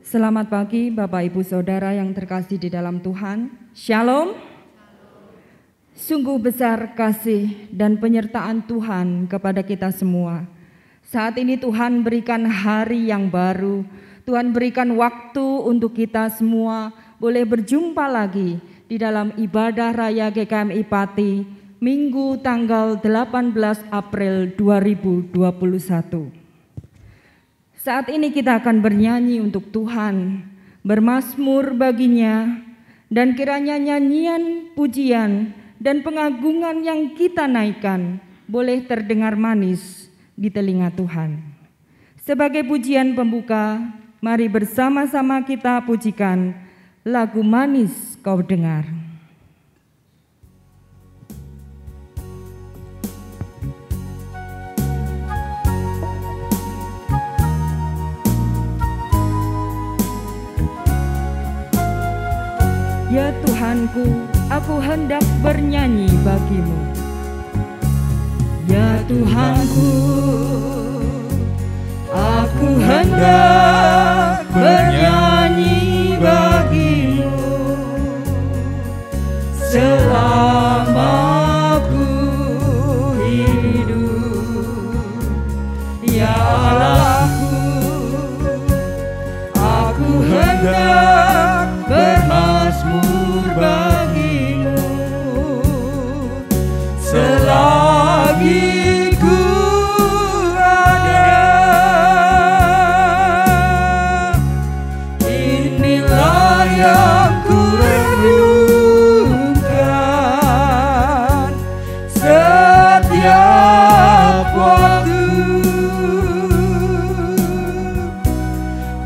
Selamat pagi Bapak Ibu Saudara yang terkasih di dalam Tuhan. Shalom. Sungguh besar kasih dan penyertaan Tuhan kepada kita semua. Saat ini Tuhan berikan hari yang baru. Tuhan berikan waktu untuk kita semua boleh berjumpa lagi di dalam ibadah raya GKMI Pati Minggu tanggal 18 April 2021. Saat ini kita akan bernyanyi untuk Tuhan, bermazmur baginya, dan kiranya nyanyian, pujian, dan pengagungan yang kita naikkan boleh terdengar manis di telinga Tuhan. Sebagai pujian pembuka, mari bersama-sama kita pujikan lagu Manis Kau Dengar. Ya Tuhanku, aku hendak bernyanyi bagimu. Ya Tuhanku, aku hendak bernyanyi bagimu. Selama aku hidup, ya Allahku, aku hendak bermazmur bagimu. Selagi ku ada, inilah yang ku renungkan setiap waktu.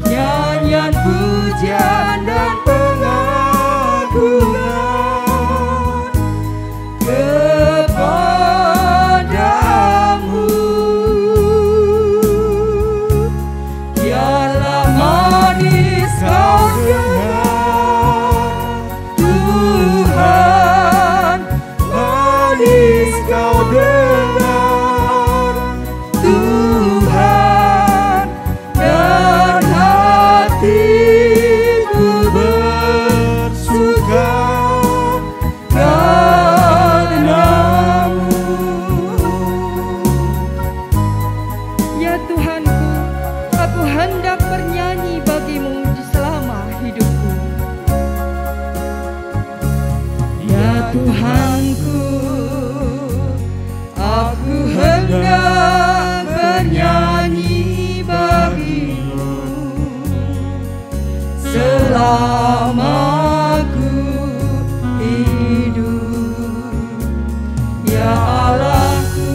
Nyanyian pujian dan pengagungan kepadamu. Biarlah manis kau dengar, Tuhan, manis kau dengar, Tuhan, dan hatiku bersuka karenamu. Ya Tuhanku, aku hendak bernyanyi bagimu selama hidupku. Ya Tuhanku, aku hendak bernyanyi bagimu selama aku hidup. Ya Allahku,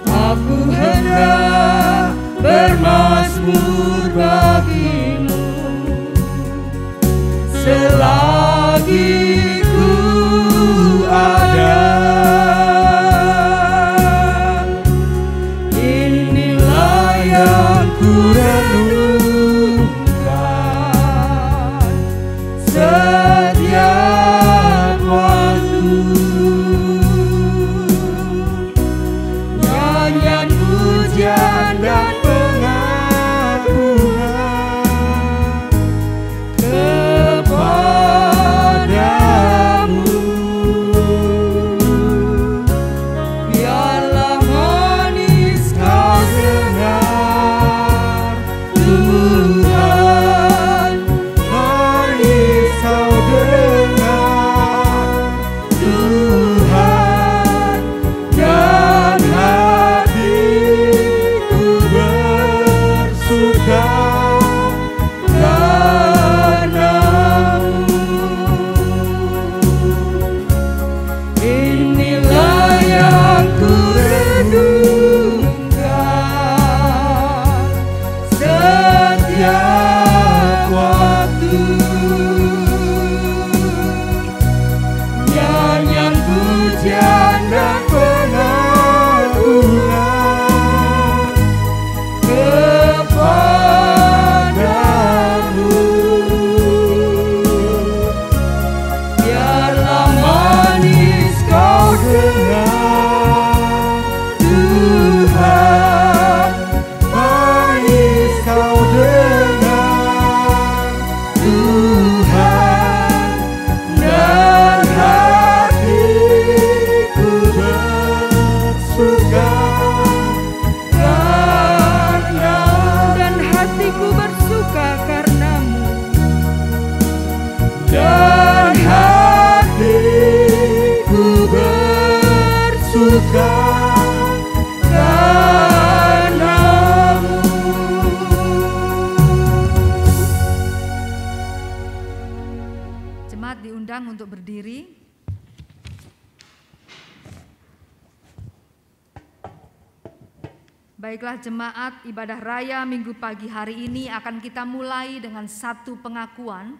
aku hendak bermazmur bagimu. Selagi ku ada, inilah yang ku renungkan setiap waktu. Nyanyian pujian dan pengagungan kepadamu. Biarlah manis kau dengar, Tuhan, manis kau dengar, Tuhan, dan hatiku Baiklah jemaat, ibadah raya minggu pagi hari ini akan kita mulai dengan satu pengakuan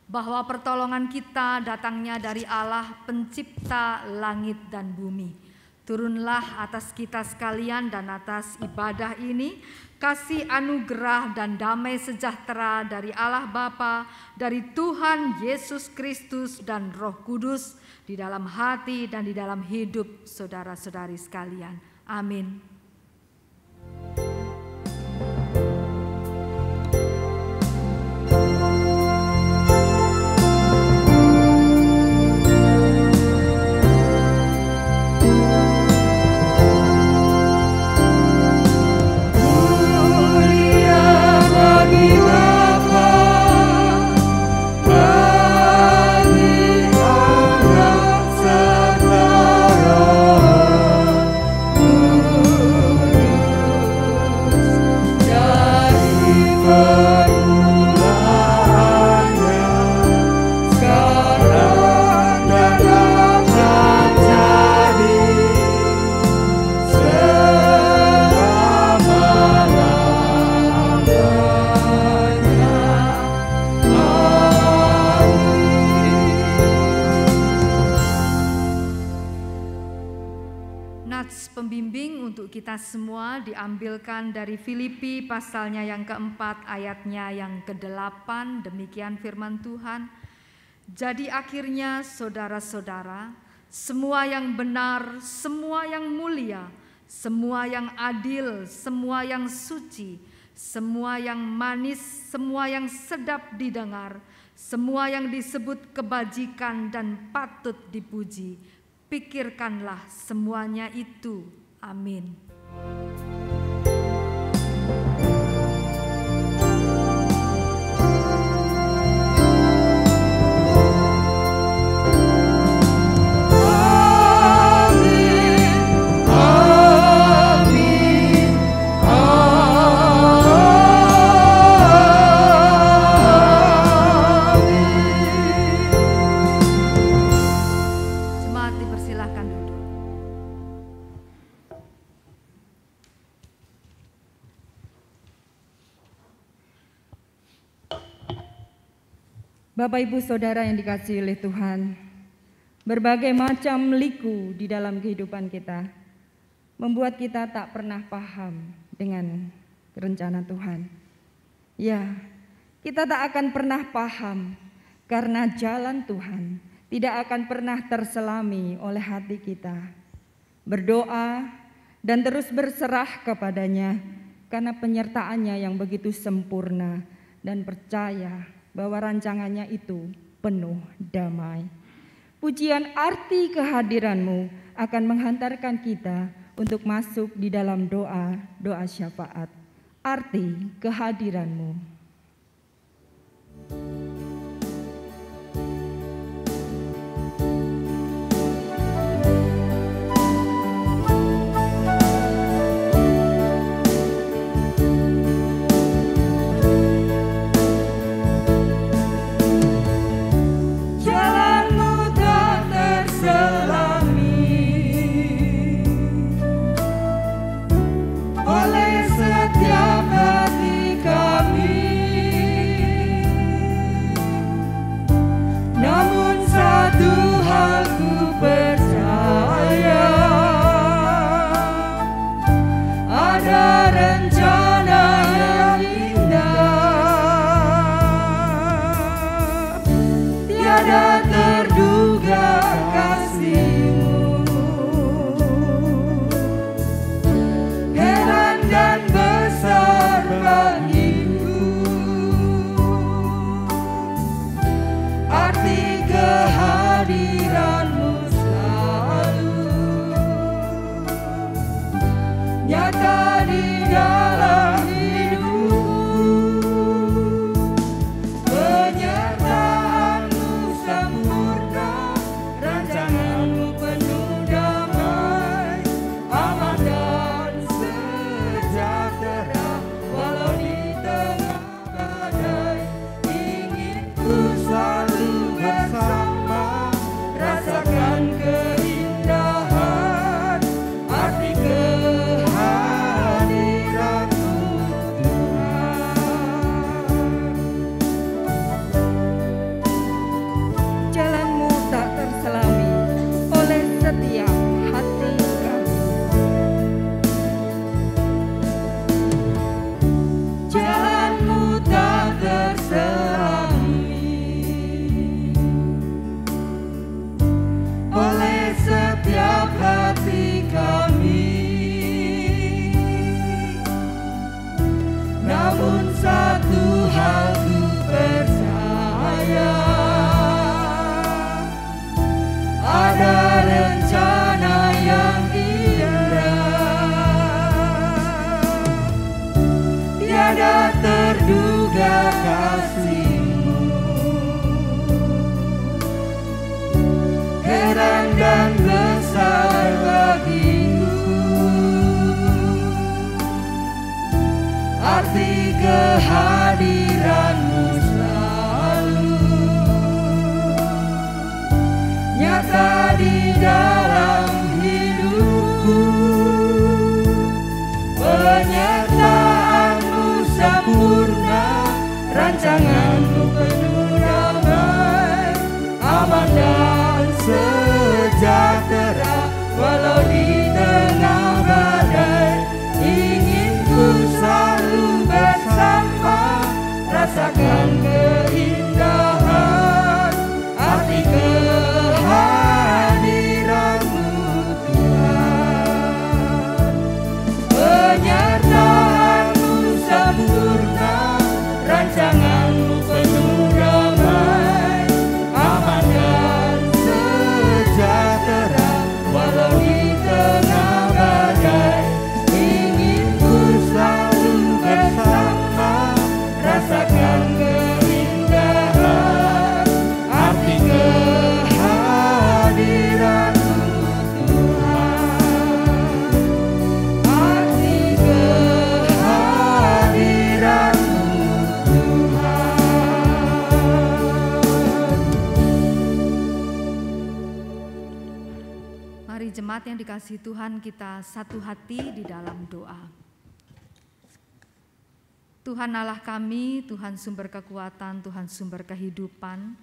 bahwa pertolongan kita datangnya dari Allah pencipta langit dan bumi. Turunlah atas kita sekalian dan atas ibadah ini kasih anugerah dan damai sejahtera dari Allah Bapa, dari Tuhan Yesus Kristus dan Roh Kudus di dalam hati dan di dalam hidup saudara-saudari sekalian. Amin. Kita semua diambilkan dari Filipi pasalnya yang keempat ayatnya yang ke-8, demikian firman Tuhan. Jadi akhirnya saudara-saudara, semua yang benar, semua yang mulia, semua yang adil, semua yang suci, semua yang manis, semua yang sedap didengar, semua yang disebut kebajikan dan patut dipuji, pikirkanlah semuanya itu. Amin. Bapak Ibu Saudara yang dikasihi oleh Tuhan, berbagai macam liku di dalam kehidupan kita membuat kita tak pernah paham dengan rencana Tuhan. Ya, kita tak akan pernah paham karena jalan Tuhan tidak akan pernah terselami oleh hati kita. Berdoa dan terus berserah kepadanya karena penyertaannya yang begitu sempurna dan percaya bahwa rancangannya itu penuh damai. Pujian arti kehadiran-Mu akan menghantarkan kita untuk masuk di dalam doa syafaat. Arti kehadiran-Mu. Kehadiran-Mu kasih-Mu. Heran dan besar bagiku arti kehadiran-Mu selalu nyata di dalam hidupku. Penyertaan-Mu sempurna, rancangan-Mu penuh damai, aman dan sejahtera. Walau di tengah badai, ingin ku selalu bersama, rasakan keindahan arti kehadiran-Mu Tuhan. Penyertaan-Mu sempurna, rancangan-Mu penuh damai, aman dan sejahtera. Walau di tengah badai, ingin ku selalu bersama, rasakan keindahan arti kehadiran-Mu Tuhan. Arti kehadiran-Mu Tuhan. Mari jemaat yang dikasihi Tuhan, kita satu hati di dalam doa. Tuhan Allah kami, Tuhan sumber kekuatan, Tuhan sumber kehidupan.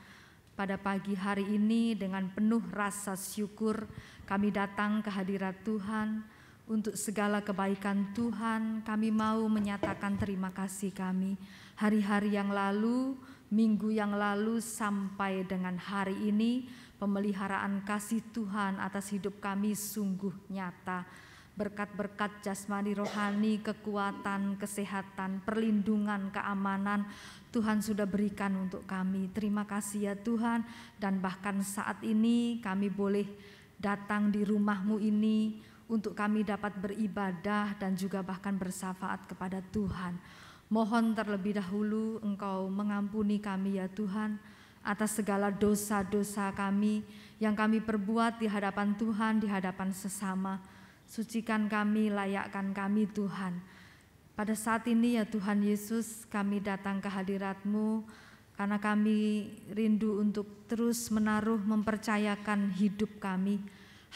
Pada pagi hari ini dengan penuh rasa syukur kami datang ke hadirat Tuhan. Untuk segala kebaikan Tuhan, kami mau menyatakan terima kasih kami. Hari-hari yang lalu, minggu yang lalu sampai dengan hari ini, pemeliharaan kasih Tuhan atas hidup kami sungguh nyata. Berkat-berkat jasmani rohani, kekuatan, kesehatan, perlindungan, keamanan Tuhan sudah berikan untuk kami. Terima kasih ya Tuhan. Dan bahkan saat ini kami boleh datang di rumah-Mu ini untuk kami dapat beribadah dan juga bahkan bersyafaat kepada Tuhan. Mohon terlebih dahulu Engkau mengampuni kami ya Tuhan atas segala dosa-dosa kami yang kami perbuat di hadapan Tuhan, di hadapan sesama. Sucikan kami, layakkan kami Tuhan. Pada saat ini ya Tuhan Yesus, kami datang ke hadirat-Mu karena kami rindu untuk terus menaruh mempercayakan hidup kami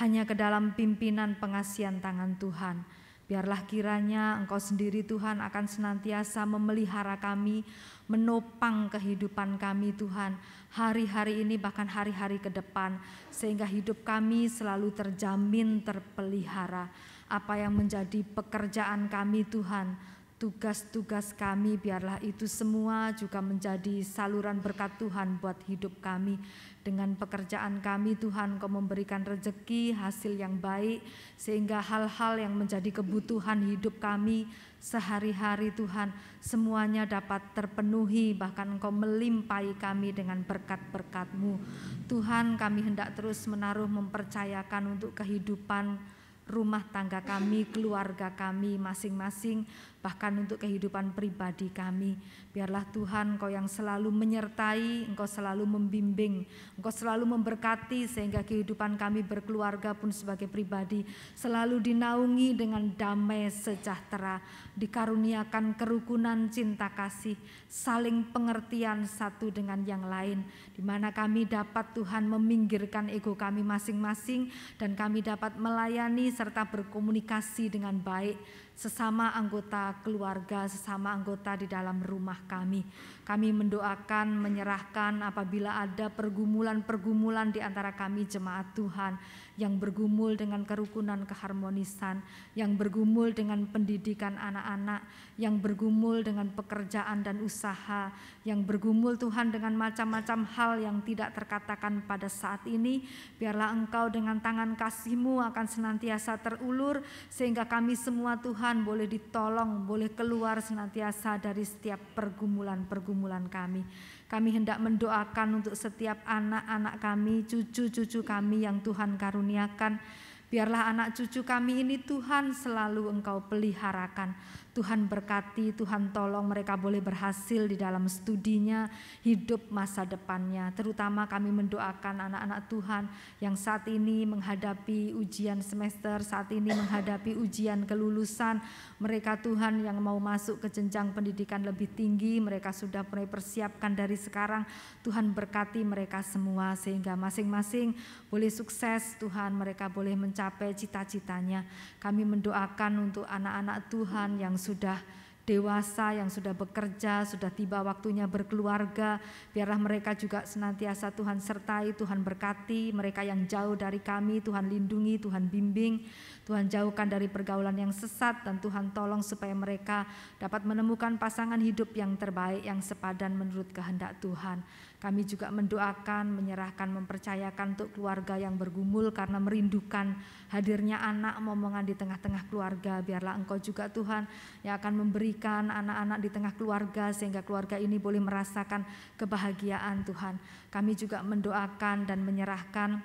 hanya ke dalam pimpinan pengasihan tangan Tuhan. Biarlah kiranya Engkau sendiri Tuhan akan senantiasa memelihara kami, menopang kehidupan kami Tuhan, hari-hari ini bahkan hari-hari ke depan, sehingga hidup kami selalu terjamin, terpelihara. Apa yang menjadi pekerjaan kami Tuhan, tugas-tugas kami, biarlah itu semua juga menjadi saluran berkat Tuhan buat hidup kami. Dengan pekerjaan kami Tuhan, Kau memberikan rezeki, hasil yang baik, sehingga hal-hal yang menjadi kebutuhan hidup kami sehari-hari Tuhan, semuanya dapat terpenuhi, bahkan Engkau melimpahi kami dengan berkat-berkat-Mu. Tuhan, kami hendak terus menaruh mempercayakan untuk kehidupan rumah tangga kami, keluarga kami masing-masing, bahkan untuk kehidupan pribadi kami. Biarlah Tuhan Engkau yang selalu menyertai, Engkau selalu membimbing, Engkau selalu memberkati, sehingga kehidupan kami berkeluarga pun sebagai pribadi selalu dinaungi dengan damai sejahtera, dikaruniakan kerukunan cinta kasih, saling pengertian satu dengan yang lain, di mana kami dapat Tuhan meminggirkan ego kami masing-masing dan kami dapat melayani serta berkomunikasi dengan baik sesama anggota keluarga, sesama anggota di dalam rumah kami. Kami mendoakan, menyerahkan apabila ada pergumulan-pergumulan di antara kami jemaat Tuhan yang bergumul dengan kerukunan keharmonisan, yang bergumul dengan pendidikan anak-anak, yang bergumul dengan pekerjaan dan usaha, yang bergumul Tuhan dengan macam-macam hal yang tidak terkatakan pada saat ini. Biarlah Engkau dengan tangan kasih-Mu akan senantiasa terulur, sehingga kami semua Tuhan boleh ditolong, boleh keluar senantiasa dari setiap pergumulan-pergumulan kami. Kami hendak mendoakan untuk setiap anak-anak kami, cucu-cucu kami yang Tuhan karuniakan. Biarlah anak cucu kami ini Tuhan selalu Engkau peliharakan. Tuhan berkati, Tuhan tolong mereka boleh berhasil di dalam studinya, hidup masa depannya. Terutama kami mendoakan anak-anak Tuhan yang saat ini menghadapi ujian semester, saat ini menghadapi ujian kelulusan. Mereka Tuhan yang mau masuk ke jenjang pendidikan lebih tinggi, mereka sudah mulai persiapkan dari sekarang. Tuhan berkati mereka semua sehingga masing-masing boleh sukses Tuhan, mereka boleh mencapai cita-citanya. Kami mendoakan untuk anak-anak Tuhan yang sudah dewasa, yang sudah bekerja, sudah tiba waktunya berkeluarga. Biarlah mereka juga senantiasa Tuhan sertai, Tuhan berkati. Mereka yang jauh dari kami, Tuhan lindungi, Tuhan bimbing, Tuhan jauhkan dari pergaulan yang sesat, dan Tuhan tolong supaya mereka dapat menemukan pasangan hidup yang terbaik, yang sepadan menurut kehendak Tuhan. Kami juga mendoakan, menyerahkan, mempercayakan untuk keluarga yang bergumul karena merindukan hadirnya anak momongan di tengah-tengah keluarga. Biarlah Engkau juga Tuhan yang akan memberikan anak-anak di tengah keluarga sehingga keluarga ini boleh merasakan kebahagiaan Tuhan. Kami juga mendoakan dan menyerahkan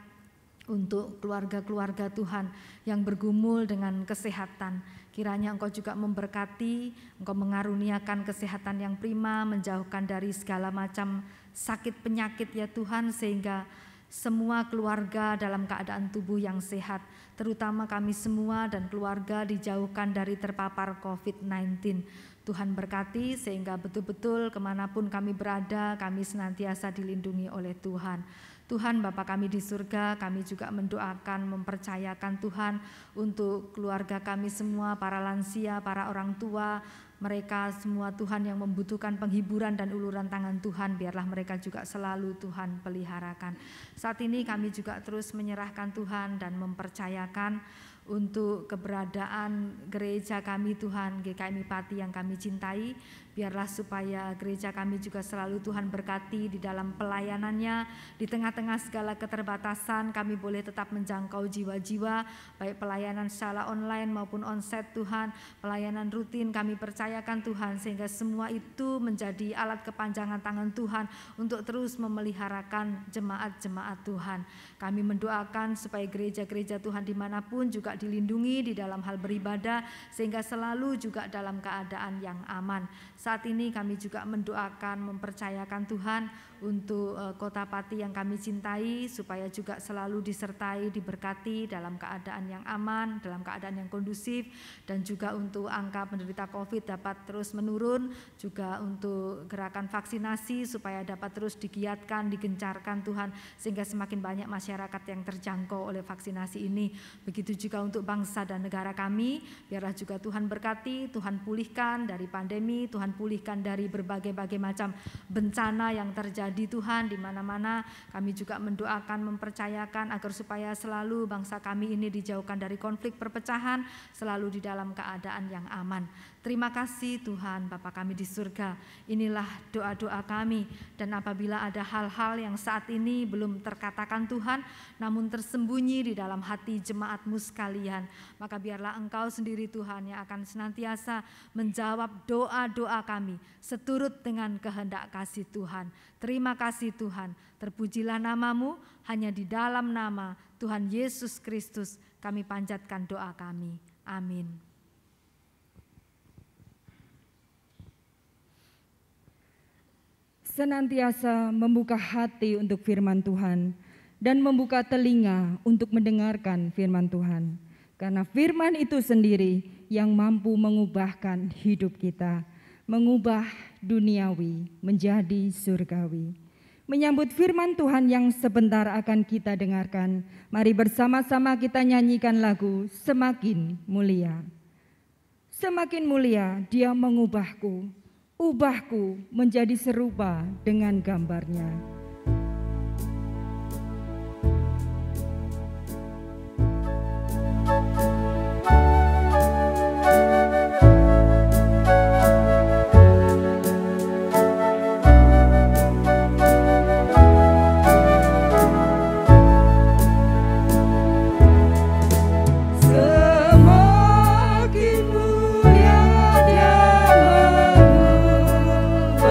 untuk keluarga-keluarga Tuhan yang bergumul dengan kesehatan. Kiranya Engkau juga memberkati, Engkau mengaruniakan kesehatan yang prima, menjauhkan dari segala macam sakit penyakit ya Tuhan, sehingga semua keluarga dalam keadaan tubuh yang sehat, terutama kami semua dan keluarga dijauhkan dari terpapar COVID-19. Tuhan berkati sehingga betul-betul kemanapun kami berada, kami senantiasa dilindungi oleh Tuhan. Tuhan Bapa kami di surga, kami juga mendoakan, mempercayakan Tuhan untuk keluarga kami semua, para lansia, para orang tua, mereka semua Tuhan yang membutuhkan penghiburan dan uluran tangan Tuhan, biarlah mereka juga selalu Tuhan peliharakan. Saat ini kami juga terus menyerahkan Tuhan dan mempercayakan untuk keberadaan gereja kami Tuhan, GKMI Pati yang kami cintai. Biarlah supaya gereja kami juga selalu Tuhan berkati di dalam pelayanannya. Di tengah-tengah segala keterbatasan kami boleh tetap menjangkau jiwa-jiwa, baik pelayanan secara online maupun onsite Tuhan. Pelayanan rutin kami percayakan Tuhan, sehingga semua itu menjadi alat kepanjangan tangan Tuhan untuk terus memeliharakan jemaat-jemaat Tuhan. Kami mendoakan supaya gereja-gereja Tuhan dimanapun juga dilindungi di dalam hal beribadah, sehingga selalu juga dalam keadaan yang aman. Saat ini kami juga mendoakan, mempercayakan Tuhan untuk Kota Pati yang kami cintai, supaya juga selalu disertai, diberkati dalam keadaan yang aman, dalam keadaan yang kondusif, dan juga untuk angka penderita COVID dapat terus menurun, juga untuk gerakan vaksinasi supaya dapat terus digiatkan, digencarkan Tuhan, sehingga semakin banyak masyarakat yang terjangkau oleh vaksinasi ini. Begitu juga untuk bangsa dan negara kami, biarlah juga Tuhan berkati, Tuhan pulihkan dari pandemi, Tuhan pulihkan dari berbagai-bagai macam bencana yang terjadi Tuhan di mana-mana. Kami juga mendoakan, mempercayakan agar supaya selalu bangsa kami ini dijauhkan dari konflik perpecahan, selalu di dalam keadaan yang aman. Terima kasih Tuhan Bapa kami di surga. Inilah doa-doa kami, dan apabila ada hal-hal yang saat ini belum terkatakan Tuhan, namun tersembunyi di dalam hati jemaat-Mu sekalian, maka biarlah Engkau sendiri Tuhan yang akan senantiasa menjawab doa-doa kami seturut dengan kehendak kasih Tuhan. Terima kasih Tuhan, terpujilah nama-Mu, hanya di dalam nama Tuhan Yesus Kristus kami panjatkan doa kami. Amin. Senantiasa membuka hati untuk firman Tuhan dan membuka telinga untuk mendengarkan firman Tuhan. Karena firman itu sendiri yang mampu mengubahkan hidup kita, mengubah duniawi menjadi surgawi. Menyambut firman Tuhan yang sebentar akan kita dengarkan, mari bersama-sama kita nyanyikan lagu Semakin Mulia. Semakin mulia Dia mengubahku, ubahku menjadi serupa dengan gambarnya. Semakin mulia Dia mengubahku,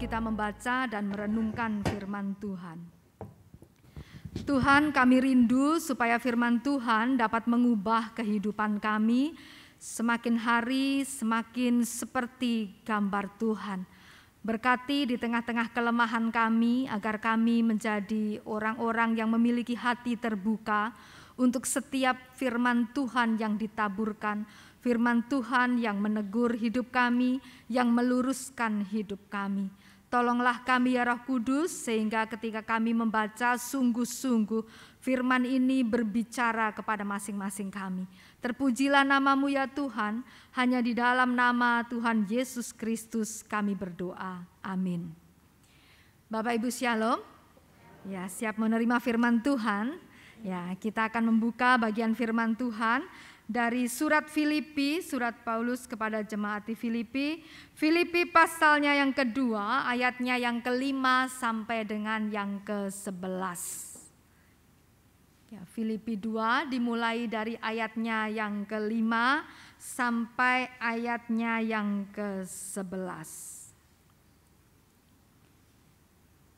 kita membaca dan merenungkan firman Tuhan. Tuhan, kami rindu supaya firman Tuhan dapat mengubah kehidupan kami semakin hari semakin seperti gambar Tuhan. Berkati di tengah-tengah kelemahan kami agar kami menjadi orang-orang yang memiliki hati terbuka untuk setiap firman Tuhan yang ditaburkan, firman Tuhan yang menegur hidup kami, yang meluruskan hidup kami. Tolonglah kami ya Roh Kudus, sehingga ketika kami membaca sungguh-sungguh firman ini berbicara kepada masing-masing kami. Terpujilah nama-Mu ya Tuhan, hanya di dalam nama Tuhan Yesus Kristus kami berdoa. Amin. Bapak Ibu Shalom, ya siap menerima firman Tuhan. Ya, kita akan membuka bagian firman Tuhan dari surat Filipi, surat Paulus kepada jemaat di Filipi. Filipi pasalnya yang kedua, ayatnya yang ke-5 sampai dengan yang ke-11. Ya, Filipi 2 dimulai dari ayatnya yang ke-5 sampai ayatnya yang ke-11.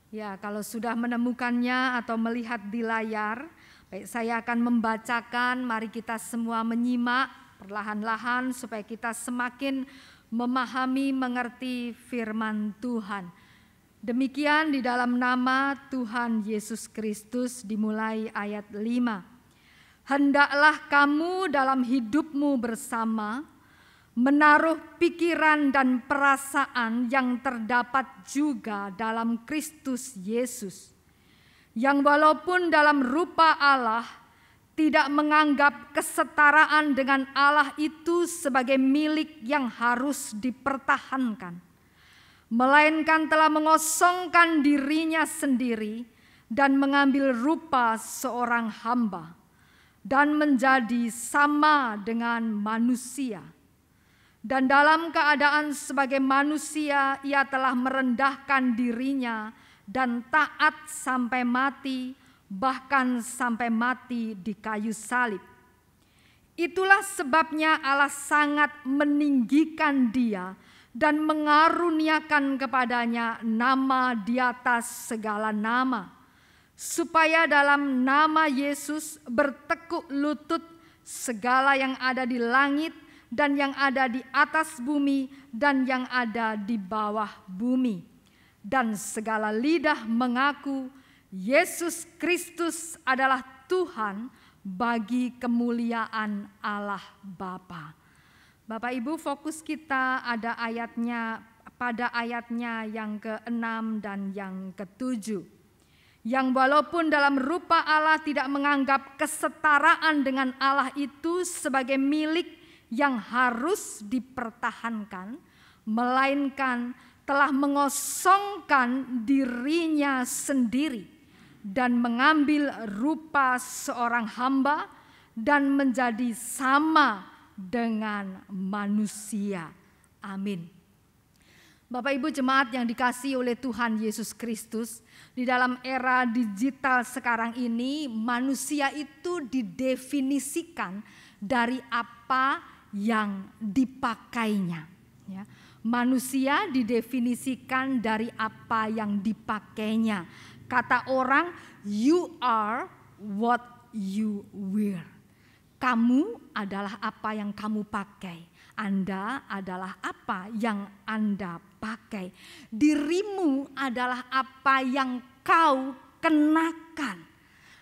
Ya, kalau sudah menemukannya atau melihat di layar, baik, saya akan membacakan, mari kita semua menyimak perlahan-lahan supaya kita semakin memahami, mengerti firman Tuhan. Demikian di dalam nama Tuhan Yesus Kristus dimulai ayat 5. Hendaklah kamu dalam hidupmu bersama menaruh pikiran dan perasaan yang terdapat juga dalam Kristus Yesus, yang walaupun dalam rupa Allah tidak menganggap kesetaraan dengan Allah itu sebagai milik yang harus dipertahankan, melainkan telah mengosongkan dirinya sendiri dan mengambil rupa seorang hamba dan menjadi sama dengan manusia. Dan dalam keadaan sebagai manusia ia telah merendahkan dirinya dan taat sampai mati, bahkan sampai mati di kayu salib. Itulah sebabnya Allah sangat meninggikan dia dan mengaruniakan kepadanya nama di atas segala nama, supaya dalam nama Yesus bertekuk lutut segala yang ada di langit dan yang ada di atas bumi dan yang ada di bawah bumi, dan segala lidah mengaku Yesus Kristus adalah Tuhan bagi kemuliaan Allah Bapa. Bapak Ibu, fokus kita ada pada ayatnya yang ke-6 dan yang ke-7. Yang walaupun dalam rupa Allah tidak menganggap kesetaraan dengan Allah itu sebagai milik yang harus dipertahankan, melainkan telah mengosongkan dirinya sendiri dan mengambil rupa seorang hamba dan menjadi sama dengan manusia. Amin. Bapak Ibu jemaat yang dikasihi oleh Tuhan Yesus Kristus, di dalam era digital sekarang ini manusia itu didefinisikan dari apa yang dipakainya. Ya. Manusia didefinisikan dari apa yang dipakainya. Kata orang, you are what you wear. Kamu adalah apa yang kamu pakai. Anda adalah apa yang Anda pakai. Dirimu adalah apa yang kau kenakan.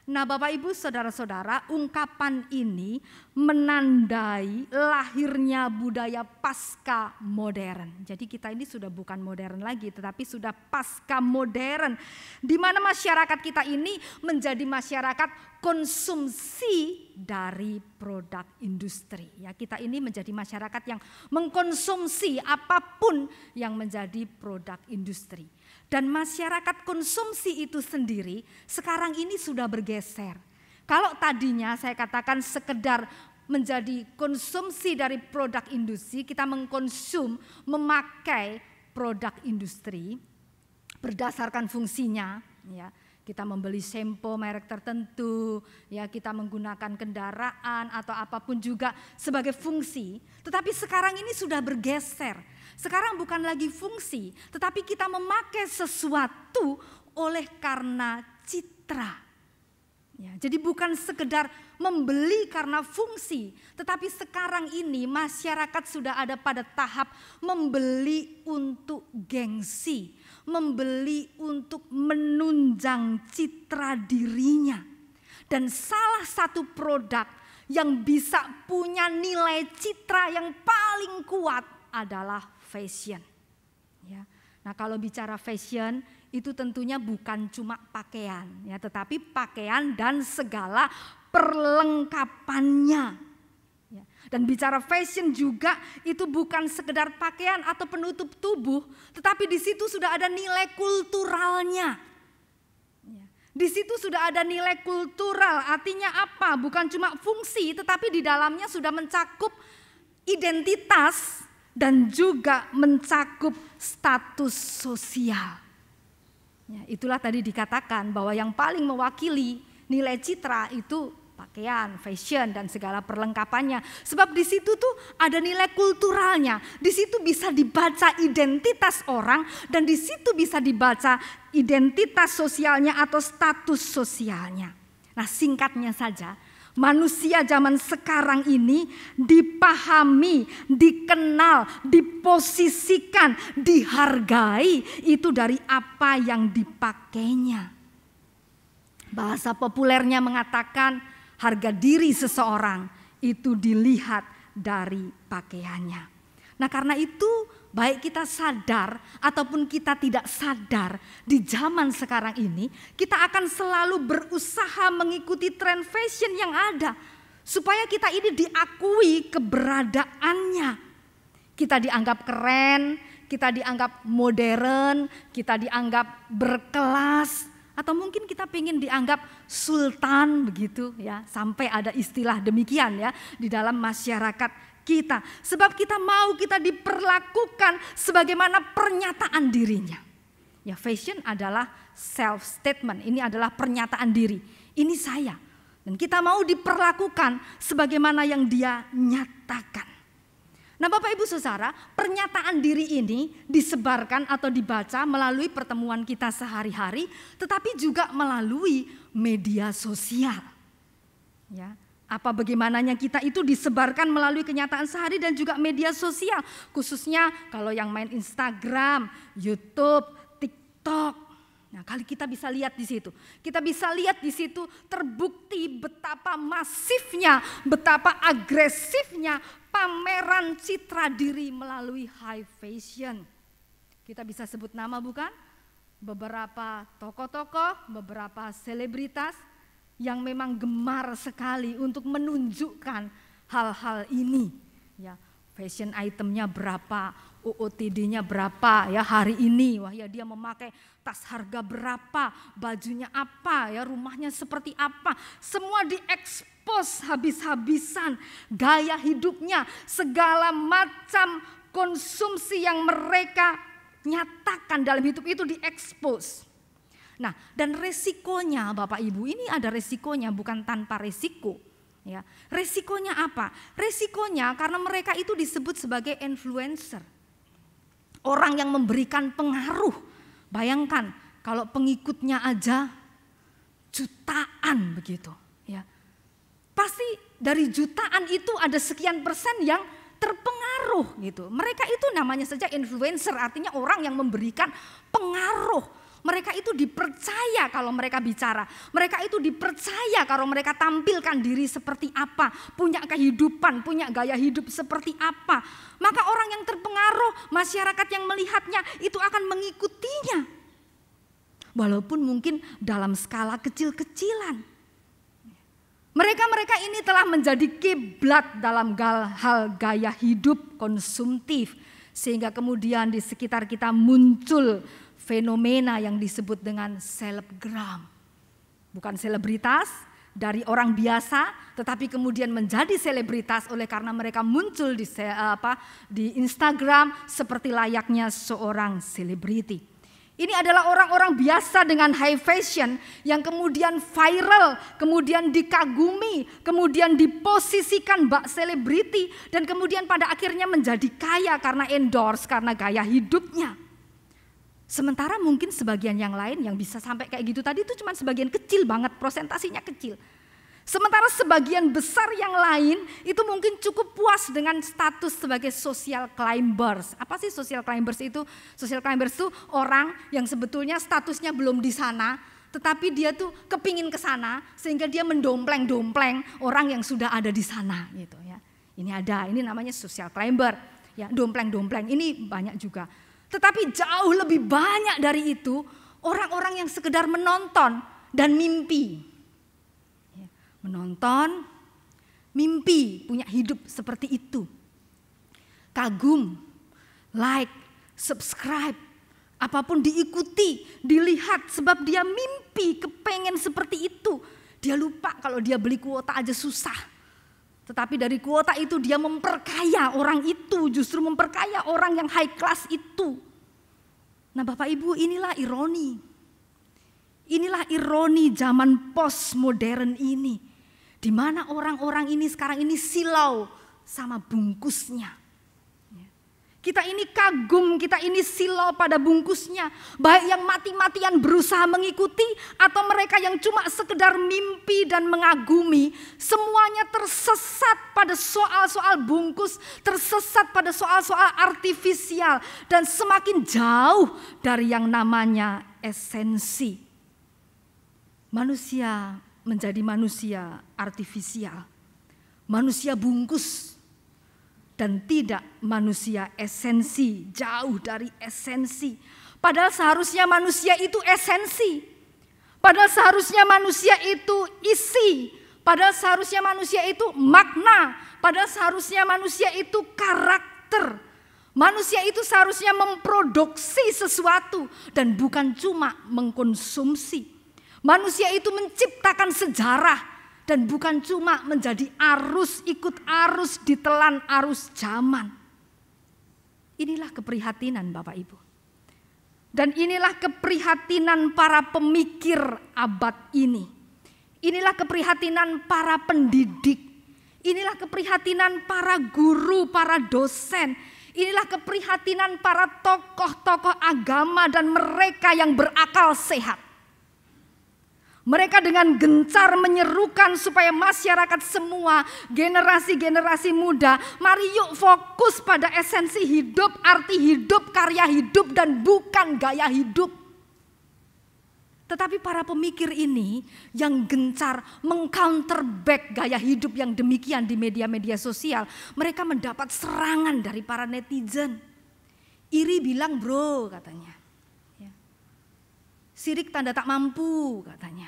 Nah Bapak Ibu saudara-saudara, ungkapan ini menandai lahirnya budaya pasca modern. Jadi kita ini sudah bukan modern lagi, tetapi sudah pasca modern, di mana masyarakat kita ini menjadi masyarakat konsumsi dari produk industri. Ya, kita ini menjadi masyarakat yang mengkonsumsi apapun yang menjadi produk industri. Dan masyarakat konsumsi itu sendiri sekarang ini sudah bergeser. Kalau tadinya saya katakan sekedar menjadi konsumsi dari produk industri, kita mengkonsum, memakai produk industri berdasarkan fungsinya, ya. Kita membeli shampoo merek tertentu, ya kita menggunakan kendaraan atau apapun juga sebagai fungsi. Tetapi sekarang ini sudah bergeser. Sekarang bukan lagi fungsi, tetapi kita memakai sesuatu oleh karena citra. Ya, jadi bukan sekedar membeli karena fungsi, tetapi sekarang ini masyarakat sudah ada pada tahap membeli untuk gengsi, membeli untuk menunjang citra dirinya. Dan salah satu produk yang bisa punya nilai citra yang paling kuat adalah fashion. Ya. Nah, kalau bicara fashion itu tentunya bukan cuma pakaian, ya, tetapi pakaian dan segala perlengkapannya. Ya. Dan bicara fashion juga itu bukan sekedar pakaian atau penutup tubuh, tetapi di situ sudah ada nilai kulturalnya. Ya. Di situ sudah ada nilai kultural, artinya apa? Bukan cuma fungsi, tetapi di dalamnya sudah mencakup identitas dan juga mencakup status sosial. Ya, itulah tadi dikatakan bahwa yang paling mewakili nilai citra itu pakaian, fashion dan segala perlengkapannya. Sebab di situ tuh ada nilai kulturalnya. Di situ bisa dibaca identitas orang dan di situ bisa dibaca identitas sosialnya atau status sosialnya. Nah, singkatnya saja, manusia zaman sekarang ini dipahami, dikenal, diposisikan, dihargai itu dari apa yang dipakainya. Bahasa populernya mengatakan harga diri seseorang itu dilihat dari pakaiannya. Nah, karena itu baik kita sadar ataupun kita tidak sadar, di zaman sekarang ini kita akan selalu berusaha mengikuti tren fashion yang ada supaya kita ini diakui keberadaannya. Kita dianggap keren, kita dianggap modern, kita dianggap berkelas, atau mungkin kita pengen dianggap sultan begitu ya, sampai ada istilah demikian ya di dalam masyarakat kita, sebab kita mau kita diperlakukan sebagaimana pernyataan dirinya. Ya, fashion adalah self statement, ini adalah pernyataan diri. Ini saya, dan kita mau diperlakukan sebagaimana yang dia nyatakan. Nah, Bapak Ibu Saudara, pernyataan diri ini disebarkan atau dibaca melalui pertemuan kita sehari-hari, tetapi juga melalui media sosial. Ya. Apa bagaimananya kita itu disebarkan melalui kenyataan sehari dan juga media sosial. Khususnya kalau yang main Instagram, YouTube, TikTok. Nah, kali kita bisa lihat di situ. Kita bisa lihat di situ terbukti betapa masifnya, betapa agresifnya pameran citra diri melalui high fashion. Kita bisa sebut nama bukan? Beberapa tokoh-tokoh, beberapa selebritas yang memang gemar sekali untuk menunjukkan hal-hal ini. Ya, fashion itemnya berapa, OOTD-nya berapa ya hari ini. Wah ya, dia memakai tas harga berapa, bajunya apa ya, rumahnya seperti apa. Semua diekspos habis-habisan, gaya hidupnya, segala macam konsumsi yang mereka nyatakan dalam hidup itu diekspos. Nah, dan resikonya Bapak Ibu, ini ada resikonya, bukan tanpa resiko. Ya, resikonya apa? Resikonya karena mereka itu disebut sebagai influencer. Orang yang memberikan pengaruh. Bayangkan kalau pengikutnya aja jutaan begitu. Ya, pasti dari jutaan itu ada sekian persen yang terpengaruh gitu. Mereka itu namanya saja influencer, artinya orang yang memberikan pengaruh. Mereka itu dipercaya kalau mereka bicara. Mereka itu dipercaya kalau mereka tampilkan diri seperti apa. Punya kehidupan, punya gaya hidup seperti apa. Maka orang yang terpengaruh, masyarakat yang melihatnya itu akan mengikutinya. Walaupun mungkin dalam skala kecil-kecilan. Mereka ini telah menjadi kiblat dalam hal gaya hidup konsumtif. Sehingga kemudian di sekitar kita muncul fenomena yang disebut dengan selebgram. Bukan selebritas dari orang biasa, tetapi kemudian menjadi selebritas oleh karena mereka muncul di Instagram seperti layaknya seorang selebriti. Ini adalah orang-orang biasa dengan high fashion yang kemudian viral, kemudian dikagumi, kemudian diposisikan bak selebriti, dan kemudian pada akhirnya menjadi kaya karena endorse, karena gaya hidupnya. Sementara mungkin sebagian yang lain yang bisa sampai kayak gitu tadi itu cuma sebagian kecil banget, prosentasinya kecil. Sementara sebagian besar yang lain itu mungkin cukup puas dengan status sebagai social climbers. Apa sih social climbers itu? Social climbers itu orang yang sebetulnya statusnya belum di sana, tetapi dia tuh kepingin ke sana sehingga dia mendompleng-dompleng orang yang sudah ada di sana gitu ya. Ini namanya social climber. Ya, dompleng-dompleng ini banyak juga. Tetapi jauh lebih banyak dari itu orang-orang yang sekedar menonton dan mimpi. Menonton, mimpi, punya hidup seperti itu. Kagum, like, subscribe, apapun diikuti, dilihat sebab dia mimpi, kepengen seperti itu. Dia lupa kalau dia beli kuota aja susah. Tetapi dari kuota itu dia memperkaya orang itu, justru memperkaya orang yang high class itu. Nah Bapak Ibu, inilah ironi. Inilah ironi zaman postmodern ini. Di mana orang-orang ini sekarang ini silau sama bungkusnya. Kita ini kagum, kita ini silau pada bungkusnya. Baik yang mati-matian berusaha mengikuti atau mereka yang cuma sekedar mimpi dan mengagumi. Semuanya tersesat pada soal-soal bungkus, tersesat pada soal-soal artifisial. Dan semakin jauh dari yang namanya esensi. Manusia menjadi manusia artifisial, manusia bungkus, dan tidak manusia esensi, jauh dari esensi. Padahal seharusnya manusia itu esensi, padahal seharusnya manusia itu isi, padahal seharusnya manusia itu makna, padahal seharusnya manusia itu karakter. Manusia itu seharusnya memproduksi sesuatu dan bukan cuma mengkonsumsi. Manusia itu menciptakan sejarah dan bukan cuma menjadi arus, ikut arus, ditelan arus zaman. Inilah keprihatinan Bapak Ibu. Dan inilah keprihatinan para pemikir abad ini. Inilah keprihatinan para pendidik. Inilah keprihatinan para guru, para dosen. Inilah keprihatinan para tokoh-tokoh agama dan mereka yang berakal sehat. Mereka dengan gencar menyerukan supaya masyarakat semua, generasi-generasi muda, mari yuk fokus pada esensi hidup, arti hidup, karya hidup, dan bukan gaya hidup. Tetapi para pemikir ini yang gencar meng-counterback gaya hidup yang demikian di media-media sosial, mereka mendapat serangan dari para netizen. Iri bilang bro katanya. Sirik tanda tak mampu katanya.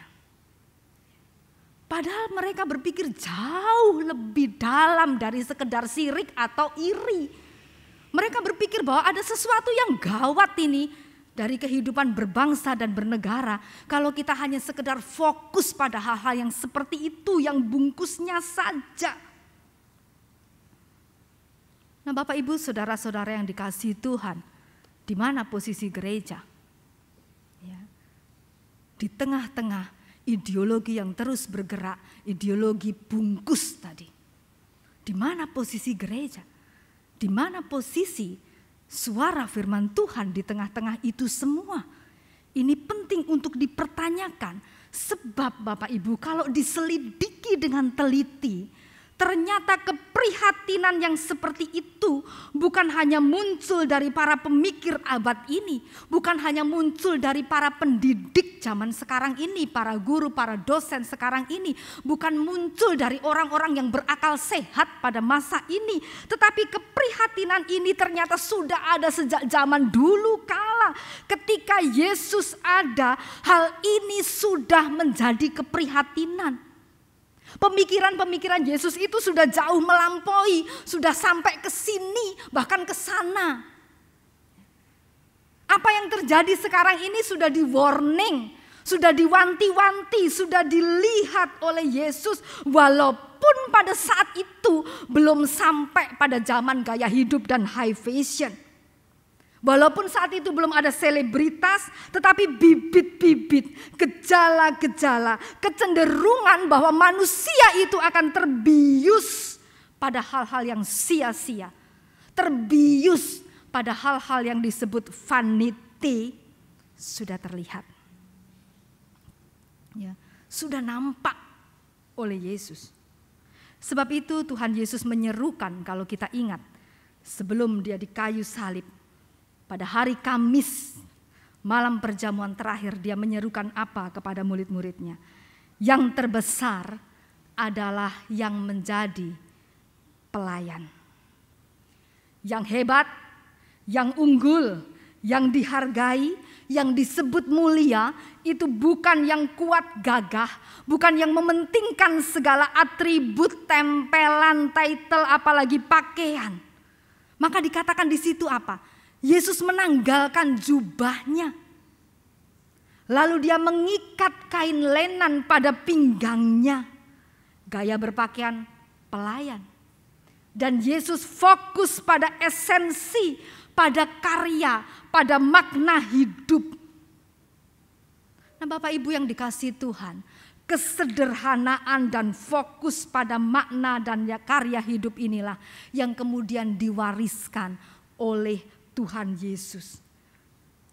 Padahal mereka berpikir jauh lebih dalam dari sekedar sirik atau iri. Mereka berpikir bahwa ada sesuatu yang gawat ini dari kehidupan berbangsa dan bernegara. Kalau kita hanya sekedar fokus pada hal-hal yang seperti itu, yang bungkusnya saja. Nah Bapak Ibu saudara-saudara yang dikasihi Tuhan, di mana posisi gereja? Di tengah-tengah ideologi yang terus bergerak, ideologi bungkus tadi. Di mana posisi gereja? Di mana posisi suara firman Tuhan di tengah-tengah itu semua? Ini penting untuk dipertanyakan. Sebab Bapak Ibu kalau diselidiki dengan teliti, ternyata keprihatinan yang seperti itu bukan hanya muncul dari para pemikir abad ini, bukan hanya muncul dari para pendidik zaman sekarang ini, para guru, para dosen sekarang ini, bukan muncul dari orang-orang yang berakal sehat pada masa ini, tetapi keprihatinan ini ternyata sudah ada sejak zaman dulu kala. Ketika Yesus ada, hal ini sudah menjadi keprihatinan. Pemikiran-pemikiran Yesus itu sudah jauh melampaui, sudah sampai ke sini, bahkan ke sana. Apa yang terjadi sekarang ini sudah di-warning, sudah diwanti-wanti, sudah dilihat oleh Yesus, walaupun pada saat itu belum sampai pada zaman gaya hidup dan high fashion. Walaupun saat itu belum ada selebritas, tetapi bibit-bibit, gejala-gejala, kecenderungan bahwa manusia itu akan terbius pada hal-hal yang sia-sia. Terbius pada hal-hal yang disebut vanity sudah terlihat. Ya, sudah nampak oleh Yesus. Sebab itu Tuhan Yesus menyerukan, kalau kita ingat, sebelum dia di kayu salib, pada hari Kamis, malam perjamuan terakhir, dia menyerukan apa kepada murid-muridnya? Yang terbesar adalah yang menjadi pelayan. Yang hebat, yang unggul, yang dihargai, yang disebut mulia, itu bukan yang kuat gagah, bukan yang mementingkan segala atribut, tempelan, title, apalagi pakaian. Maka dikatakan di situ apa? Yesus menanggalkan jubahnya. Lalu dia mengikat kain lenan pada pinggangnya. Gaya berpakaian pelayan. Dan Yesus fokus pada esensi, pada karya, pada makna hidup. Nah, Bapak Ibu yang dikasihi Tuhan, kesederhanaan dan fokus pada makna dan karya hidup inilah yang kemudian diwariskan oleh Tuhan Yesus.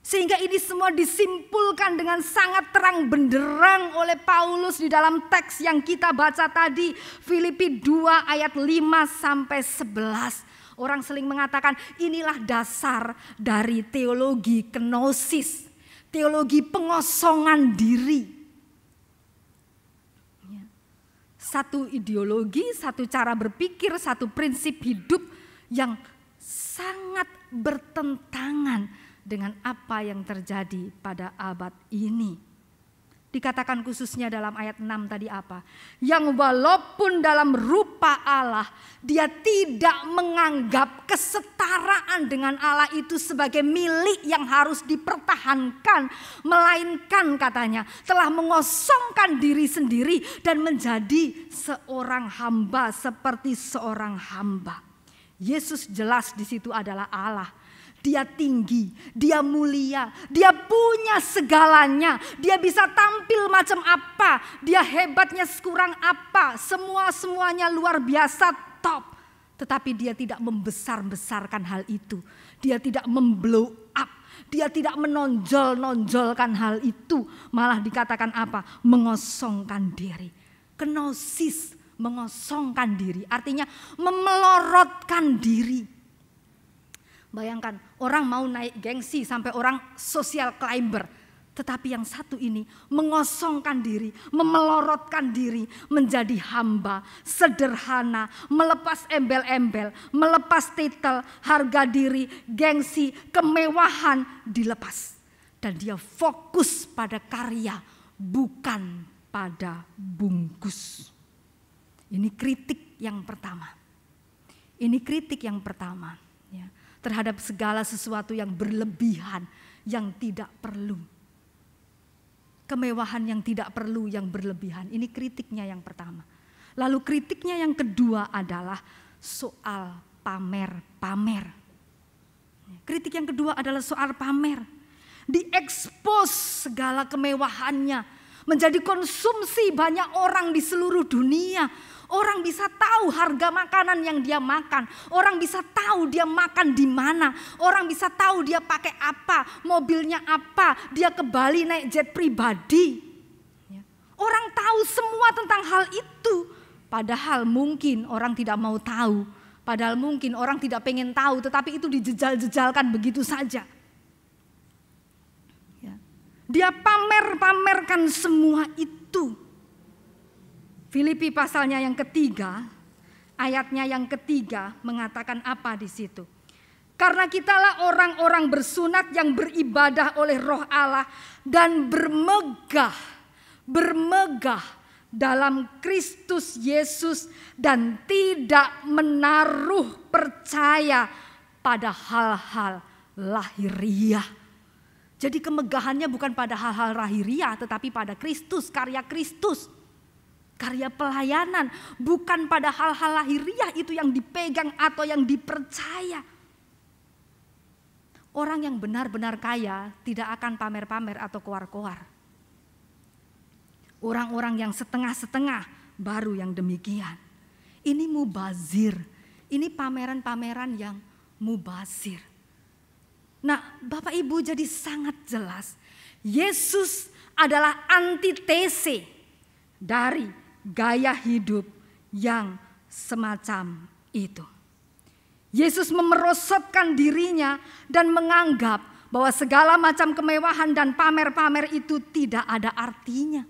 Sehingga ini semua disimpulkan dengan sangat terang benderang oleh Paulus di dalam teks yang kita baca tadi, Filipi 2 ayat 5 sampai 11. Orang sering mengatakan inilah dasar dari teologi kenosis, teologi pengosongan diri. Satu ideologi, satu cara berpikir, satu prinsip hidup yang sangat bertentangan dengan apa yang terjadi pada abad ini. Dikatakan khususnya dalam ayat 6 tadi apa? Yang walaupun dalam rupa Allah, dia tidak menganggap kesetaraan dengan Allah itu sebagai milik yang harus dipertahankan. Melainkan katanya telah mengosongkan diri sendiri dan menjadi seorang hamba seperti seorang hamba. Yesus jelas di situ adalah Allah. Dia tinggi, dia mulia, dia punya segalanya. Dia bisa tampil macam apa, dia hebatnya sekurang apa, semuanya luar biasa top. Tetapi dia tidak membesar-besarkan hal itu. Dia tidak memblow up, dia tidak menonjol-nonjolkan hal itu. Malah dikatakan apa? Mengosongkan diri. Kenosis, mengosongkan diri, artinya memelorotkan diri. Bayangkan orang mau naik gengsi sampai orang social climber. Tetapi yang satu ini mengosongkan diri, memelorotkan diri menjadi hamba, sederhana, melepas embel-embel, melepas titel, harga diri, gengsi, kemewahan dilepas. Dan dia fokus pada karya, bukan pada bungkus. Ini kritik yang pertama. Ini kritik yang pertama ya, terhadap segala sesuatu yang berlebihan, yang tidak perlu. Kemewahan yang tidak perlu, yang berlebihan. Ini kritiknya yang pertama. Lalu kritiknya yang kedua adalah soal pamer-pamer. Kritik yang kedua adalah soal pamer. Diekspos segala kemewahannya, menjadi konsumsi banyak orang di seluruh dunia. Orang bisa tahu harga makanan yang dia makan. Orang bisa tahu dia makan di mana. Orang bisa tahu dia pakai apa, mobilnya apa, dia ke Bali naik jet pribadi. Orang tahu semua tentang hal itu. Padahal mungkin orang tidak mau tahu. Padahal mungkin orang tidak pengen tahu, tetapi itu dijejal-jejalkan begitu saja. Dia pamer-pamerkan semua itu. Filipi pasalnya yang ketiga, ayatnya yang ketiga mengatakan apa di situ? Karena kitalah orang-orang bersunat yang beribadah oleh Roh Allah dan bermegah dalam Kristus Yesus dan tidak menaruh percaya pada hal-hal lahiriah. Jadi kemegahannya bukan pada hal-hal lahiriah, tetapi pada Kristus, karya Kristus. Karya pelayanan, bukan pada hal-hal lahiriah itu yang dipegang atau yang dipercaya. Orang yang benar-benar kaya tidak akan pamer-pamer atau koar-koar. Orang-orang yang setengah-setengah baru yang demikian. Ini mubazir, ini pameran-pameran yang mubazir. Nah, Bapak Ibu, jadi sangat jelas Yesus adalah antitese dari gaya hidup yang semacam itu. Yesus memerosotkan dirinya dan menganggap bahwa segala macam kemewahan dan pamer-pamer itu tidak ada artinya.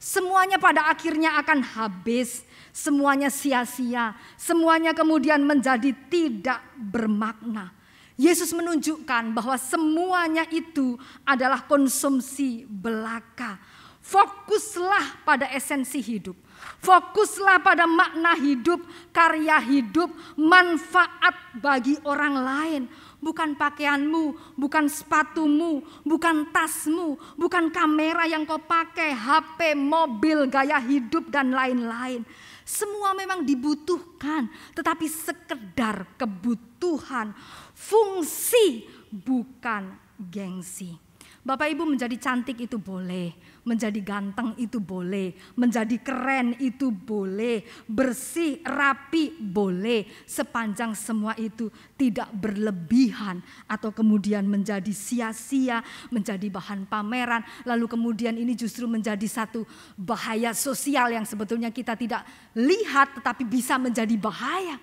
Semuanya pada akhirnya akan habis, semuanya sia-sia, semuanya kemudian menjadi tidak bermakna. Yesus menunjukkan bahwa semuanya itu adalah konsumsi belaka. Fokuslah pada esensi hidup. Fokuslah pada makna hidup, karya hidup, manfaat bagi orang lain. Bukan pakaianmu, bukan sepatumu, bukan tasmu, bukan kamera yang kau pakai, HP, mobil, gaya hidup, dan lain-lain. Semua memang dibutuhkan, tetapi sekedar kebutuhan, fungsi, bukan gengsi. Bapak Ibu, menjadi cantik itu boleh, menjadi ganteng itu boleh, menjadi keren itu boleh, bersih, rapi boleh, sepanjang semua itu tidak berlebihan atau kemudian menjadi sia-sia, menjadi bahan pameran, lalu kemudian ini justru menjadi satu bahaya sosial yang sebetulnya kita tidak lihat tetapi bisa menjadi bahaya.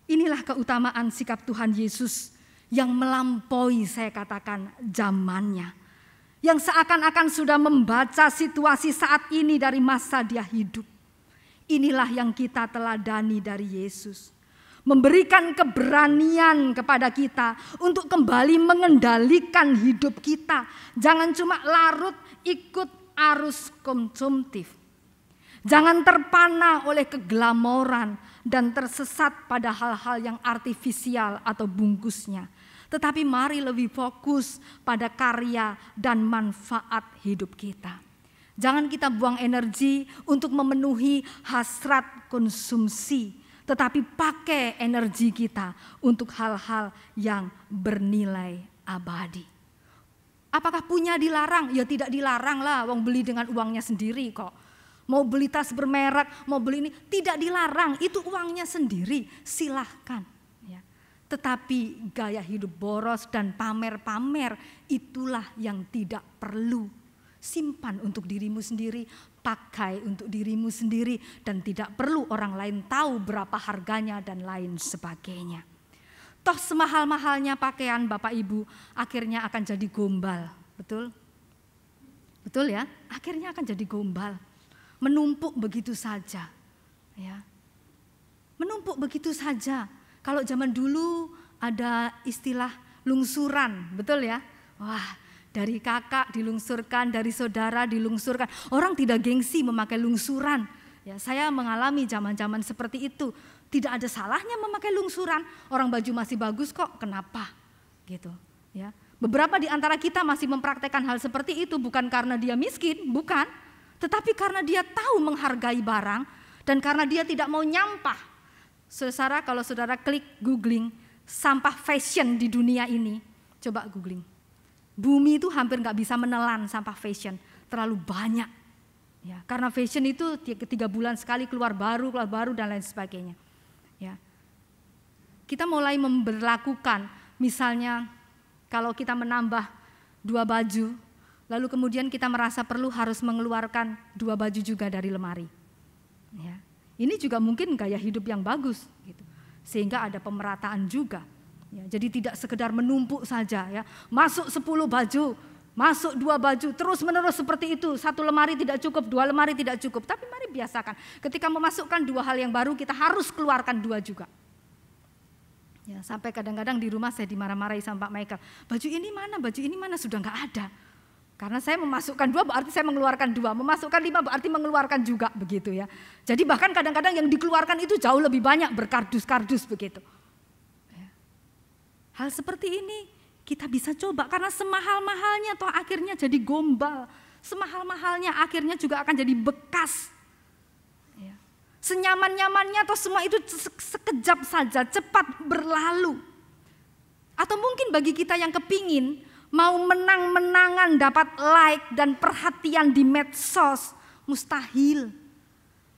Inilah keutamaan sikap Tuhan Yesus yang melampaui, saya katakan, zamannya. Yang seakan-akan sudah membaca situasi saat ini dari masa dia hidup. Inilah yang kita teladani dari Yesus. Memberikan keberanian kepada kita untuk kembali mengendalikan hidup kita. Jangan cuma larut ikut arus konsumtif. Jangan terpana oleh keglamoran dan tersesat pada hal-hal yang artifisial atau bungkusnya. Tetapi mari lebih fokus pada karya dan manfaat hidup kita. Jangan kita buang energi untuk memenuhi hasrat konsumsi, tetapi pakai energi kita untuk hal-hal yang bernilai abadi. Apakah punya dilarang? Ya tidak dilarang lah, wong beli dengan uangnya sendiri kok. Mau beli tas bermerek, mau beli ini, tidak dilarang, itu uangnya sendiri, silahkan. Tetapi gaya hidup boros dan pamer-pamer itulah yang tidak perlu. Simpan untuk dirimu sendiri, pakai untuk dirimu sendiri, dan tidak perlu orang lain tahu berapa harganya dan lain sebagainya. Toh semahal-mahalnya pakaian Bapak Ibu akhirnya akan jadi gombal, betul? Betul ya? Akhirnya akan jadi gombal, menumpuk begitu saja, ya. Menumpuk begitu saja. Kalau zaman dulu ada istilah lungsuran, betul ya? Wah, dari kakak dilungsurkan, dari saudara dilungsurkan. Orang tidak gengsi memakai lungsuran. Ya, saya mengalami zaman-zaman seperti itu. Tidak ada salahnya memakai lungsuran. Orang baju masih bagus kok, kenapa? Gitu, ya. Beberapa di antara kita masih mempraktekkan hal seperti itu bukan karena dia miskin, bukan. Tetapi karena dia tahu menghargai barang dan karena dia tidak mau nyampah. Saudara, kalau saudara klik googling sampah fashion di dunia ini, coba googling. Bumi itu hampir nggak bisa menelan sampah fashion, terlalu banyak. Ya, karena fashion itu 3 bulan sekali keluar baru dan lain sebagainya. Ya. Kita mulai memberlakukan, misalnya kalau kita menambah 2 baju, lalu kemudian kita merasa perlu harus mengeluarkan 2 baju juga dari lemari. Ya. Ini juga mungkin gaya hidup yang bagus, gitu. Sehingga ada pemerataan juga. Ya, jadi tidak sekedar menumpuk saja, ya. Masuk 10 baju, masuk 2 baju, terus menerus seperti itu. 1 lemari tidak cukup, 2 lemari tidak cukup. Tapi mari biasakan, ketika memasukkan 2 hal yang baru, kita harus keluarkan 2 juga. Ya, sampai kadang-kadang di rumah saya dimarah-marahi sama Pak Michael. Baju ini mana, sudah nggak ada. Karena saya memasukkan 2 berarti saya mengeluarkan 2, memasukkan 5 berarti mengeluarkan juga, begitu ya. Jadi bahkan kadang-kadang yang dikeluarkan itu jauh lebih banyak, berkardus-kardus begitu. Hal seperti ini kita bisa coba karena semahal-mahalnya toh akhirnya jadi gombal, semahal-mahalnya akhirnya juga akan jadi bekas. senyaman-nyamannya atau semua itu sekejap saja, cepat berlalu. Atau mungkin bagi kita yang kepingin mau menang-menangan, dapat like dan perhatian di medsos, mustahil.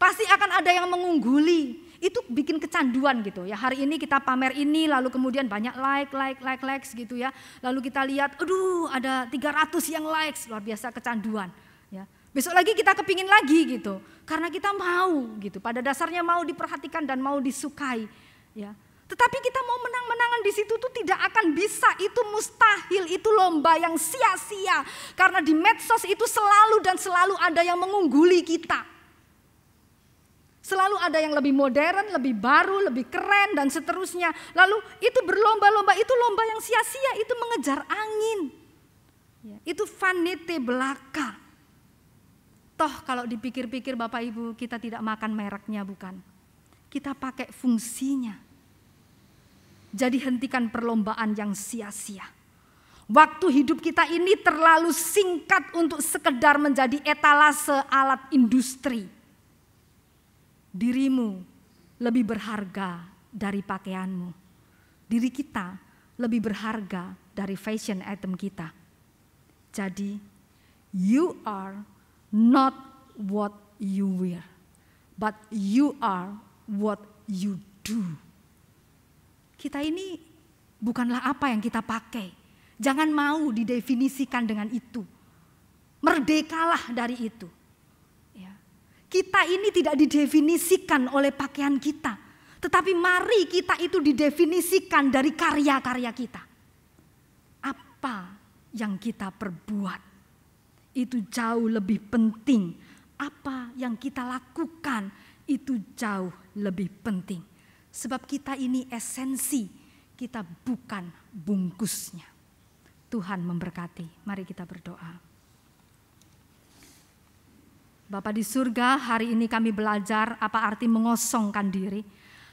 Pasti akan ada yang mengungguli. Itu bikin kecanduan gitu ya. Hari ini kita pamer ini, lalu kemudian banyak likes gitu ya. Lalu kita lihat, aduh ada 300 yang likes, luar biasa kecanduan. Ya. Besok lagi kita kepingin lagi gitu. Karena kita mau gitu. Pada dasarnya mau diperhatikan dan mau disukai. Ya. Tetapi kita mau menang-menangan di situ tuh tidak akan bisa. Itu mustahil, itu lomba yang sia-sia. Karena di medsos itu selalu dan selalu ada yang mengungguli kita. Selalu ada yang lebih modern, lebih baru, lebih keren dan seterusnya. Lalu itu berlomba-lomba, itu lomba yang sia-sia, itu mengejar angin. Ya, itu vanity belaka. Toh kalau dipikir-pikir Bapak Ibu, kita tidak makan mereknya bukan. Kita pakai fungsinya. Jadi hentikan perlombaan yang sia-sia. Waktu hidup kita ini terlalu singkat untuk sekedar menjadi etalase alat industri. Dirimu lebih berharga dari pakaianmu. Diri kita lebih berharga dari fashion item kita. Jadi, you are not what you wear, but you are what you do. Kita ini bukanlah apa yang kita pakai. Jangan mau didefinisikan dengan itu. Merdekalah dari itu. Kita ini tidak didefinisikan oleh pakaian kita. Tetapi mari kita itu didefinisikan dari karya-karya kita. Apa yang kita perbuat itu jauh lebih penting. Apa yang kita lakukan itu jauh lebih penting. Sebab kita ini esensi, kita bukan bungkusnya. Tuhan memberkati. Mari kita berdoa. Bapa di surga, hari ini kami belajar apa arti mengosongkan diri,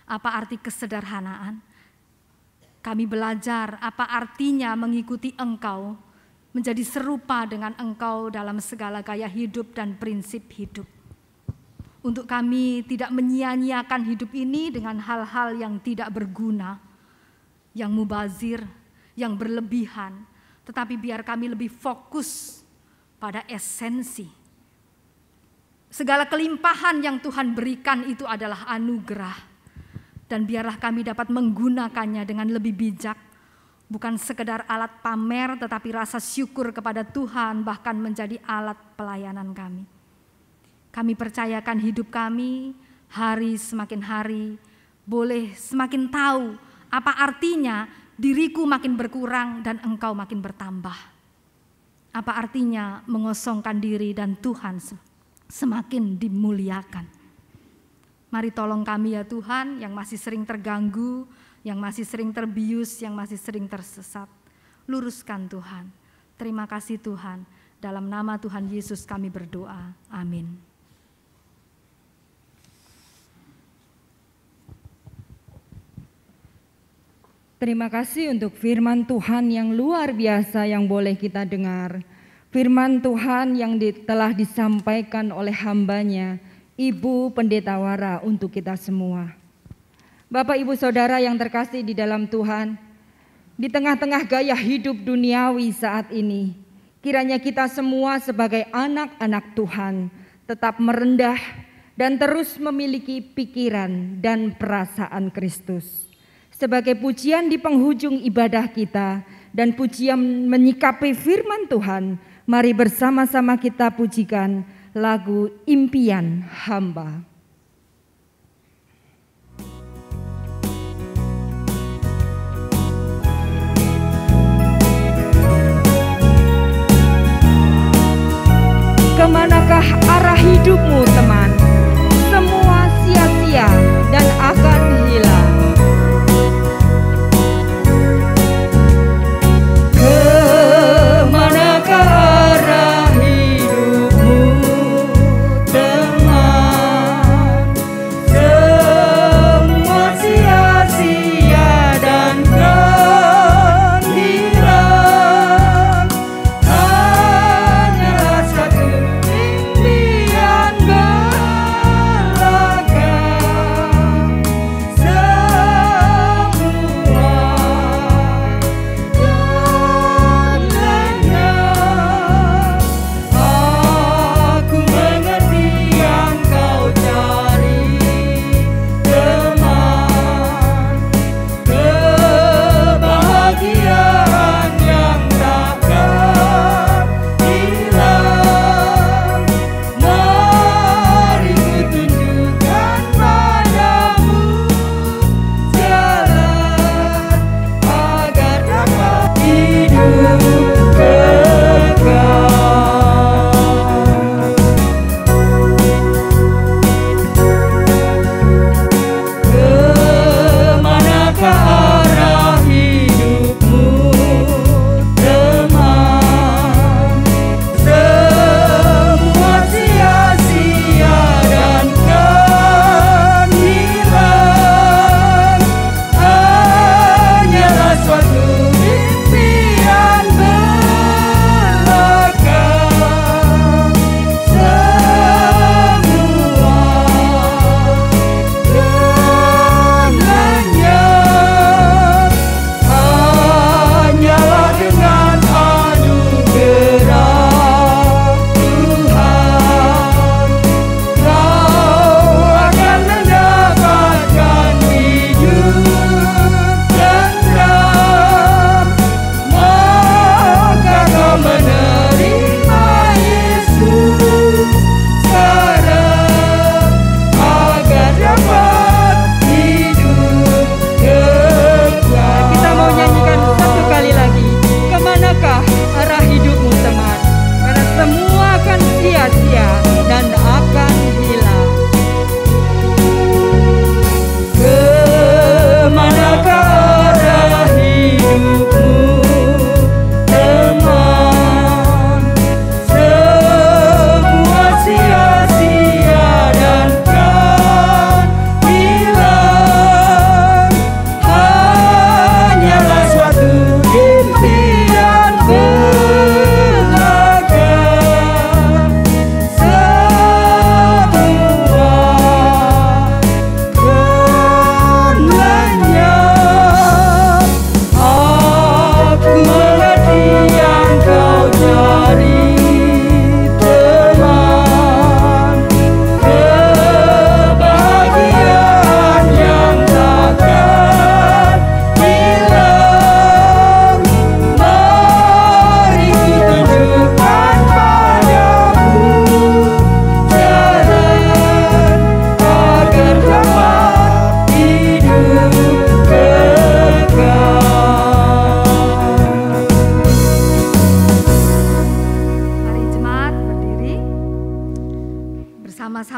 apa arti kesederhanaan. Kami belajar apa artinya mengikuti Engkau, menjadi serupa dengan Engkau dalam segala gaya hidup dan prinsip hidup. Untuk kami tidak menyia-nyiakan hidup ini dengan hal-hal yang tidak berguna, yang mubazir, yang berlebihan, tetapi biar kami lebih fokus pada esensi. Segala kelimpahan yang Tuhan berikan itu adalah anugerah. Dan biarlah kami dapat menggunakannya dengan lebih bijak. Bukan sekedar alat pamer tetapi rasa syukur kepada Tuhan bahkan menjadi alat pelayanan kami. Kami percayakan hidup kami hari semakin hari boleh semakin tahu apa artinya diriku makin berkurang dan Engkau makin bertambah. Apa artinya mengosongkan diri dan Tuhan semakin dimuliakan. Mari tolong kami ya Tuhan yang masih sering terganggu, yang masih sering terbius, yang masih sering tersesat. Luruskan Tuhan. Terima kasih Tuhan. Dalam nama Tuhan Yesus kami berdoa. Amin. Terima kasih untuk firman Tuhan yang luar biasa yang boleh kita dengar. Firman Tuhan yang telah disampaikan oleh hambanya, Ibu Pendeta Wara untuk kita semua. Bapak Ibu Saudara yang terkasih di dalam Tuhan, di tengah-tengah gaya hidup duniawi saat ini, kiranya kita semua sebagai anak-anak Tuhan tetap merendah dan terus memiliki pikiran dan perasaan Kristus. Sebagai pujian di penghujung ibadah kita dan pujian menyikapi firman Tuhan, mari bersama-sama kita pujikan lagu Impian Hamba. Kemanakah arah hidupmu teman? Semua sia-sia dan akan hilang. Hanyalah satu impian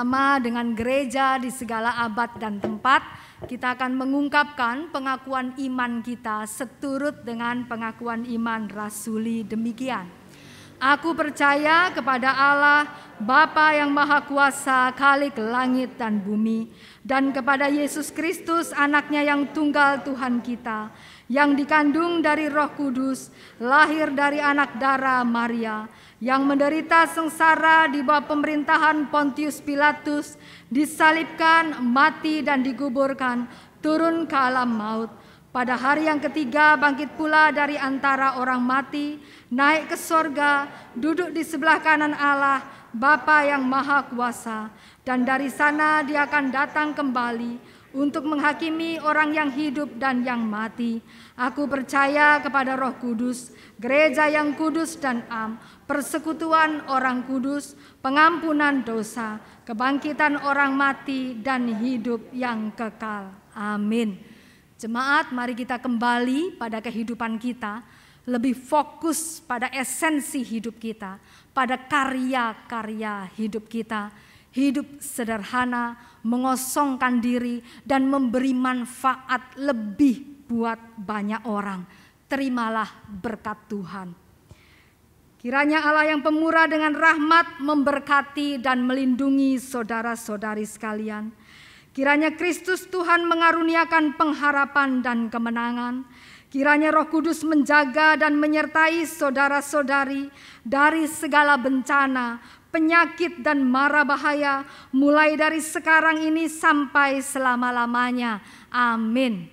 bersama dengan gereja di segala abad dan tempat, kita akan mengungkapkan pengakuan iman kita seturut dengan pengakuan iman rasuli demikian. Aku percaya kepada Allah, Bapa yang Maha Kuasa, Khalik langit dan bumi, dan kepada Yesus Kristus, anaknya yang tunggal Tuhan kita, yang dikandung dari Roh Kudus, lahir dari anak darah Maria, yang menderita sengsara di bawah pemerintahan Pontius Pilatus, disalibkan, mati dan dikuburkan, turun ke alam maut. Pada hari yang ketiga bangkit pula dari antara orang mati, naik ke sorga, duduk di sebelah kanan Allah, Bapa yang Maha Kuasa, dan dari sana Dia akan datang kembali untuk menghakimi orang yang hidup dan yang mati. Aku percaya kepada Roh Kudus, gereja yang kudus dan am, persekutuan orang kudus, pengampunan dosa, kebangkitan orang mati, dan hidup yang kekal. Amin. Jemaat, mari kita kembali pada kehidupan kita, lebih fokus pada esensi hidup kita, pada karya-karya hidup kita. Hidup sederhana, mengosongkan diri, dan memberi manfaat lebih buat banyak orang. Terimalah berkat Tuhan. Kiranya Allah yang pemurah dengan rahmat memberkati dan melindungi saudara-saudari sekalian. Kiranya Kristus Tuhan mengaruniakan pengharapan dan kemenangan. Kiranya Roh Kudus menjaga dan menyertai saudara-saudari dari segala bencana, penyakit dan mara bahaya, mulai dari sekarang ini sampai selama-lamanya. Amin.